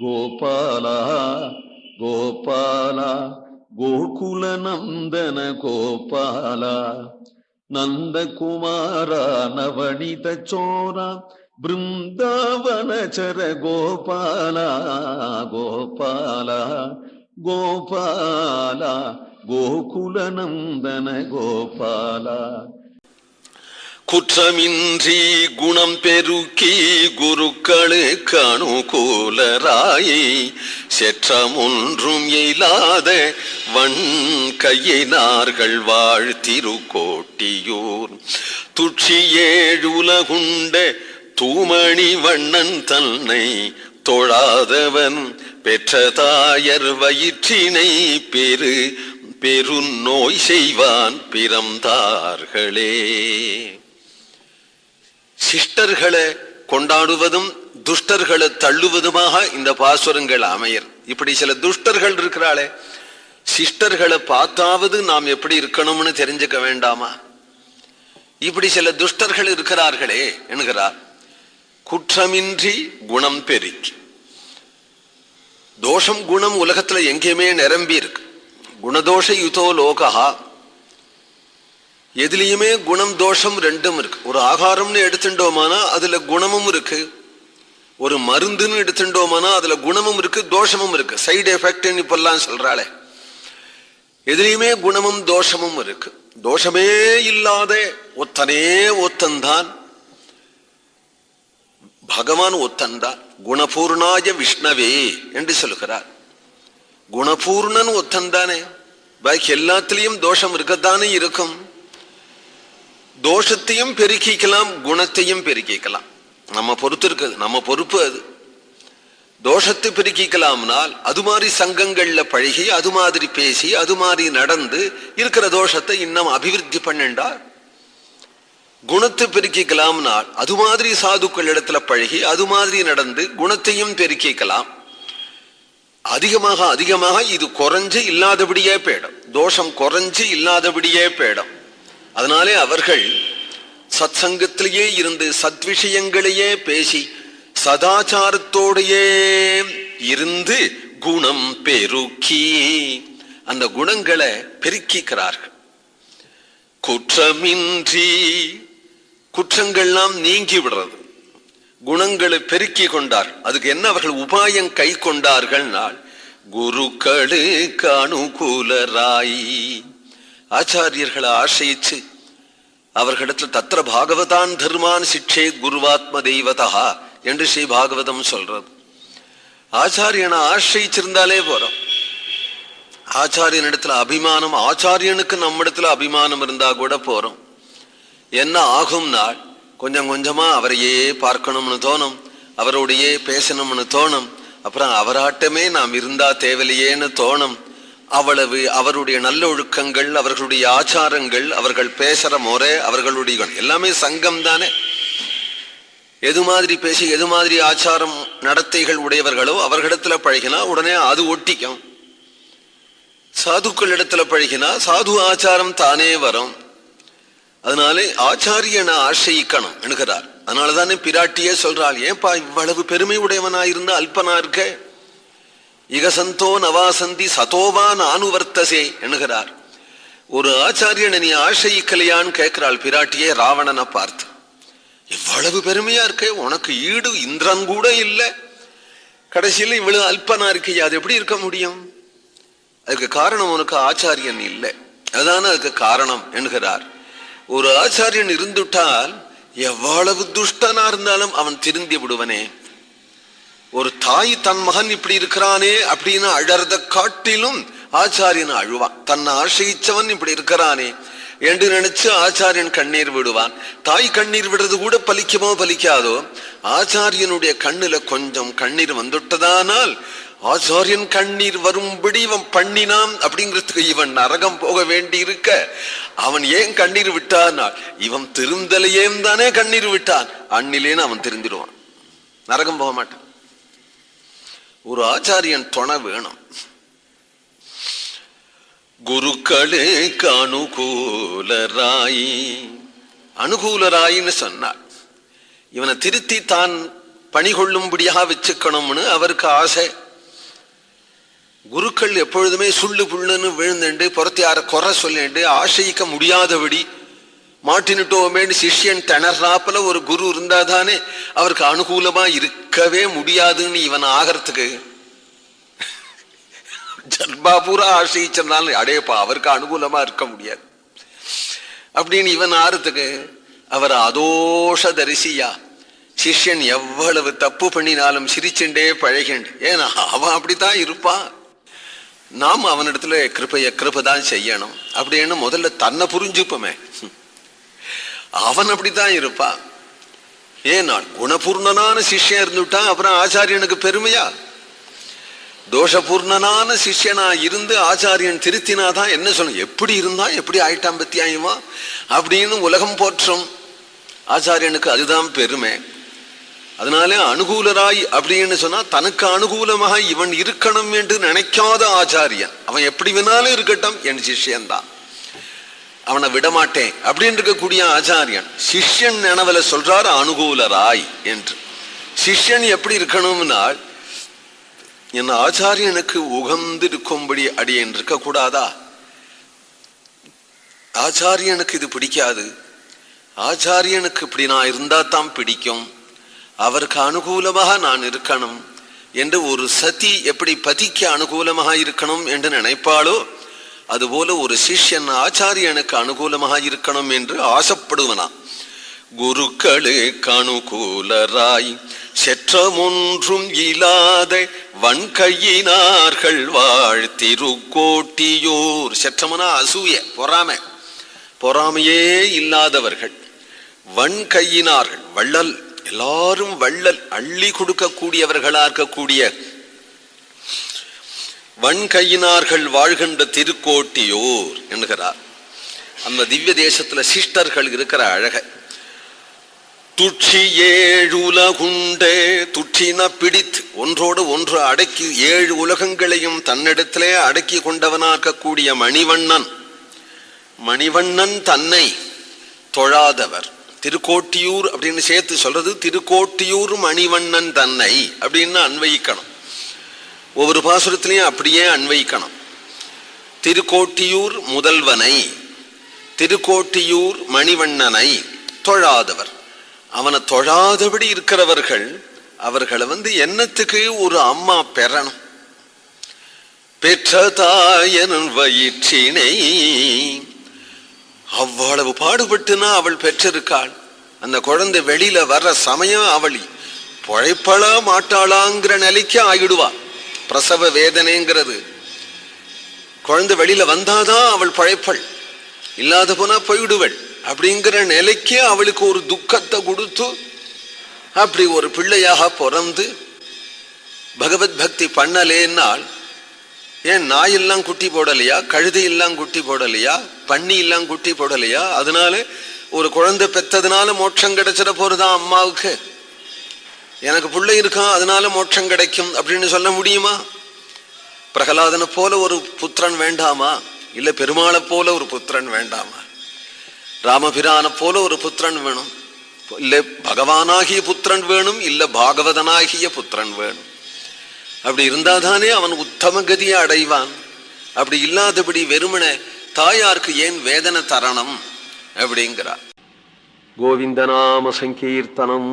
கோபால கோபால கோகுல நந்தன கோபால நந்தகுமார நவனித சோர பிருந்தாவனச்சர கோபால கோபால கோபால கோகுல நந்தன கோபால. குற்றமின்றி குணம் பெருக்கி குருக்களுக்கு அனுகூலராயி செற்றமொன்றும் இல்லாத வன் கையினார்கள் வாழ்த்திருக்கோட்டியூர் துட்சி ஏழுலகுண்ட தூமணி வண்ணன் தன்னை தொழாதவன் பெற்ற தாயர் வயிற்றினை பெருநோய் செய்வான் பிறந்தார்களே. சிஷ்டர்களை கொண்டாடுவதும் துஷ்டர்களை தள்ளுவதுமாக இந்த பாசுரங்கள் அமையர். இப்படி சில துஷ்டர்கள் இருக்கிறாளே, சிஷ்டர்களை பார்த்தாவது நாம் எப்படி இருக்கணும்னு தெரிஞ்சுக்க வேண்டாமா? இப்படி சில துஷ்டர்கள் இருக்கிறார்களே என்கிறார். குற்றமின்றி குணம் பெருக்கி, தோஷம் குணம் உலகத்துல எங்கேயுமே நிரம்பி இருக்கு. குணதோஷ யுதோ லோகா, எதுலயுமே குணம் தோஷம் ரெண்டும் இருக்கு. ஒரு ஆகாரம்னு எடுத்துட்டோமானா அதுல குணமும் இருக்கு, ஒரு மருந்துன்னு எடுத்துட்டோமானா அதுல குணமும் இருக்கு தோஷமும் இருக்கு. சைடு எஃபெக்ட்னு இப்பெல்லாம் சொல்றாளே, எதுலயுமே குணமும் தோஷமும் இருக்கு. தோஷமே இல்லாத ஒத்தனே ஒத்தன்தான் பகவான், ஒத்தன்தான். குணபூர்ணாய விஷ்ணவே என்று சொல்லுகிறார். குணபூர்ணன் ஒத்தன்தானே, பாக்கி எல்லாத்திலையும் தோஷம் இருக்கத்தானே இருக்கும். தோஷத்தையும் பெருக்கிக்கலாம், குணத்தையும் பெருக்கிக்கலாம். நம்ம பொறுத்து இருக்குது, நம்ம பொறுப்பு அது. தோஷத்தை பெருக்கிக்கலாம்னால் அது மாதிரி சங்கங்கள்ல பழகி, அது மாதிரி பேசி, அது மாதிரி நடந்து இருக்கிற தோஷத்தை இன்னும் அபிவிருத்தி பண்ணா. குணத்தை பெருக்கிக்கலாம்னால் அது மாதிரி சாதுக்கள் இடத்துல பழகி, அது மாதிரி நடந்து குணத்தையும் பெருக்கிக்கலாம். அதிகமாக அதிகமாக இது குறைஞ்சு இல்லாதபடியே போயிடும், தோஷம் குறைஞ்சு இல்லாதபடியே போயிடும். அதனாலே அவர்கள் சத் சங்கத்திலேயே இருந்து சத் விஷயங்களையே பேசி சதாச்சாரத்தோடையே இருந்து குணம் பெருக்கி அந்த குணங்களை பெருக்கிக்கிறார்கள். குற்றமின்றி, குற்றங்கள்லாம் நீங்கி விடுறது, குணங்களை பெருக்கி கொண்டார். அதுக்கு என்ன அவர்கள் உபாயம் கை கொண்டார்கள்? குருக்களுக்கு அனுகூலராய் ஆச்சாரியர்களை ஆசிரிச்சு அவர்களிடத்தில் தத்திர பாகவதான் தர்மான் சிக்ஷே குருவாத்ம தெய்வதா என்று ஸ்ரீ பாகவதம் சொல்றது. ஆச்சாரியனை ஆசிரிச்சிருந்தாலே போறோம். ஆச்சாரியன் இடத்துல அபிமானம், ஆச்சாரியனுக்கு நம்மிடத்துல அபிமானம் இருந்தா கூட போறோம். என்ன ஆகும்னா கொஞ்சம் கொஞ்சமா அவரையே பார்க்கணும்னு தோணும், அவரோடையே பேசணும்னு தோணும். அப்புறம் அவராட்டமே நாம் இருந்தா தேவையில்லையேன்னு தோணும். அவ்வளவு அவருடைய நல்ல ஒழுக்கங்கள், அவர்களுடைய ஆச்சாரங்கள், அவர்கள் பேசுற முறை, அவர்களுடைய எல்லாமே சங்கம் தானே. எது மாதிரி பேசி எது மாதிரி ஆச்சாரம் நடத்தைகள் உடையவர்களோ அவர்களிடத்துல பழகினா உடனே அது ஒட்டிக்கும். சாதுக்கள் இடத்துல பழகினா சாது ஆச்சாரம் தானே வரும். அதனாலே ஆச்சாரியனை ஆசிரியிக்கணும் என்கிறார். அதனாலதானே பிராட்டியே சொல்றாள், ஏன்பா இவ்வளவு பெருமை உடையவனாயிருந்தா அல்பனா இருக்க? இகசந்தோ நவாசந்தி சதோவா நானுவர்த்தசே என்கிறார். ஒரு ஆச்சாரியனை நீ ஆசிரியிக்கலையான்னு கேட்கிறாள் பிராட்டியே ராவணனை பார்த்து. இவ்வளவு பெருமையா இருக்க, உனக்கு ஈடு இந்திரன் கூட இல்லை, கடைசியில் இவ்வளவு அல்பனா இருக்கையா, அது எப்படி இருக்க முடியும்? அதுக்கு காரணம் உனக்கு ஆச்சாரியன் இல்லை, அதான அதுக்கு காரணம் என்கிறார். ஒரு ஆச்சாரியன் இருந்துட்டால் எவ்வளவு துஷ்டனா இருந்தாலும் அவன் திருந்தி விடுவனே. ஒரு தாய் தன் மகன் இப்படி இருக்கிறானே அப்படின்னு அழறத காட்டிலும் ஆச்சாரியன் அழுவான். தன்னை ஆசிரிச்சவன் இப்படி இருக்கிறானே என்று நினைச்சு ஆச்சாரியன் கண்ணீர் விடுவான். தாய் கண்ணீர் விடுறது கூட பலிக்குமோ பலிக்காதோ, ஆச்சாரியனுடைய கண்ணுல கொஞ்சம் கண்ணீர் வந்துட்டதானால் ஆச்சாரியன் கண்ணீர் வரும்படி இவன் பண்ணினான் அப்படிங்கிறதுக்கு இவன் நரகம் போக வேண்டி இருக்க, அவன் ஏன் கண்ணீர் விட்டான்? இவன் திருந்தலையேம் தானே கண்ணீர் விட்டான், அண்ணிலேன்னு அவன் திருந்திடுவான், நரகம் போக மாட்டான். ஒரு ஆச்சாரியன் துணை வேணும். குருக்களுக்கு அனுகூலராய், அனுகூலராயின்னு சொன்னார். இவனை திருத்தி தான் பணி கொள்ளும்படியாக வச்சுக்கணும்னு அவருக்கு ஆசை. குருக்கள் எப்பொழுதுமே சுள்ளு புள்ளுன்னு விழுந்துண்டு புறத்தியார குறை சொல்லிண்டு ஆசைக்க முடியாதபடி மாட்டினுட்டோமேன்னு சிஷ்யன் திணறாப்புல ஒரு குரு இருந்தாதானே அவருக்கு அனுகூலமா இருக்கவே முடியாதுன்னு இவன் ஆகிறதுக்கு. ஜன்மா பூரா ஆசைச்சனால அடேப்பா அவருக்கு அனுகூலமா இருக்க முடியாது அப்படின்னு இவன் ஆறுறதுக்கு அவர் அதோஷ தரிசியா. சிஷ்யன் எவ்வளவு தப்பு பண்ணினாலும் சிரிச்சுண்டே பழகிண்டு. ஏன்னா அவன் அப்படித்தான் இருப்பான். நாம் அவனிடத்துல கிருபைதான் செய்யணும் அப்படின்னு முதல்ல தன்னை புரிஞ்சுப்போமே. அவன் அப்படித்தான் இருப்பான். ஏன்னா குணபூர்ணனான சிஷ்யன் இருந்துட்டா அப்புறம் ஆச்சாரியனுக்கு பெருமையா? தோஷபூர்ணனான சிஷ்யனா இருந்து ஆச்சாரியன் திருத்தினாதான் என்ன சொல்லும், எப்படி இருந்தா எப்படி ஆயிட்டாம் பத்தியாயுமா அப்படின்னு உலகம் போற்றும். ஆச்சாரியனுக்கு அதுதான் பெருமை. அதனாலே அனுகூலராய் அப்படின்னு சொன்னா தனக்கு அனுகூலமாக இவன் இருக்கணும் என்று நினைக்காத ஆச்சாரியன் அவன் எப்படி வேணாலும் இருக்கட்டும் என் சிஷ்யன்தான், அவனை விடமாட்டேன் அப்படின்னு இருக்கக்கூடிய ஆச்சாரியன் சிஷ்யன் நினைவுல சொல்றாரு அனுகூலராய் என்று. சிஷ்யன் எப்படி இருக்கணும்னா என் ஆச்சாரியனுக்கு உகந்து இருக்கும்படி அடியேன் இருக்க கூடாதா? ஆச்சாரியனுக்கு இது பிடிக்காது, ஆச்சாரியனுக்கு இப்படி நான் இருந்தா தான் பிடிக்கும், அவருக்கு அனுகூலமாக நான் இருக்கணும் என்று ஒரு சதி எப்படி பதிக்கு அனுகூலமாக இருக்கணும் என்று நினைப்பாளோ அதுபோல ஒரு சிஷ்யன் ஆச்சாரியனுக்கு அனுகூலமாக இருக்கணும் என்று ஆசைப்படுவனா. குருக்களுக்கு அனுகூலராய் செற்றமொன்றும் இல்லாத வன்கையினார்கள் வாழ்த்திருக்கோட்டியோர். செற்றமனா அசூய, பொறாமையே இல்லாதவர்கள். வன்கையினார்கள் வள்ளல், எல்லாரும் வள்ளல் அள்ளி கொடுக்கக்கூடியவர்களா இருக்கக்கூடிய வன்கையினார்கள் வாழ்கின்ற திருக்கோட்டியோர் என்கிறார். அந்த திவ்ய தேசத்துல சிஷ்டர்கள் இருக்கிற அழக. துட்சி ஏழுலகுண்டே, துட்சினா பிடித்து ஒன்றோடு ஒன்று அடக்கி 7 உலகங்களையும் தன்னிடத்திலே அடக்கி கொண்டவனா இருக்கக்கூடிய மணிவண்ணன். மணிவண்ணன் தன்னை தொழாதவர். திருக்கோட்டியூர் அப்படின்னு சேர்த்து சொல்றது திருக்கோட்டியூர் மணிவண்ணன் தன்னை அப்படின்னு அன்வயிக்கணும். ஒவ்வொரு பாசுரத்திலையும் அப்படியே அன்வயிக்கணும். திருக்கோட்டியூர் முதல்வனை, திருக்கோட்டியூர் மணிவண்ணனை தொழாதவர். அவனை தொழாதபடி இருக்கிறவர்கள் அவர்களை என்னத்துக்கு ஒரு அம்மா பெறணும்? பெற்ற தாயன் வயிற்றினை அவ்வளவு பாடுபட்டுனா அவள் பெற்றிருக்காள். அந்த குழந்தை வெளியில வர்ற சமயம் அவள் பொழைப்பளா மாட்டாளாங்கிற நிலைக்கு ஆயிடுவா. பிரசவ வேதனைங்கிறது குழந்தை வெளியில வந்தாதான் அவள் பழைப்பள், இல்லாத போனா போயிடுவள் அப்படிங்கிற நிலைக்கு அவளுக்கு ஒரு துக்கத்தை கொடுத்து அப்படி ஒரு பிள்ளையாக பிறந்து பகவத் பக்தி பண்ணலேன்னால், ஏன் நாயெல்லாம் குட்டி போடலையா, கழுதை எல்லாம் குட்டி போடலையா, பன்னி எல்லாம் குட்டி போடலையா? அதனால ஒரு குழந்தை பெற்றதுனால மோட்சம் கிடைச்சிட போறதா அம்மாவுக்கு? எனக்கு பிள்ளை இருக்கான் அதனால மோட்சம் கிடைக்கும் அப்படின்னு சொல்ல முடியுமா? பிரகலாதனை போல ஒரு புத்திரன் வேண்டாமா? இல்ல பெருமாளை போல ஒரு புத்திரன் வேண்டாமா? ராமபிரான போல ஒரு புத்திரன் வேணும், இல்ல பகவானாகிய புத்திரன் வேணும், இல்ல பாகவதனாகிய புத்திரன் வேணும். அப்படி இருந்தாதானே அவன் உத்தம கதியை அடைவான். அப்படி இல்லாதபடி வெறுமன தாயாருக்கு ஏன் வேதனை தரணும் அப்படிங்கிறார். கோவிந்த நாம சங்கீர்த்தனம்.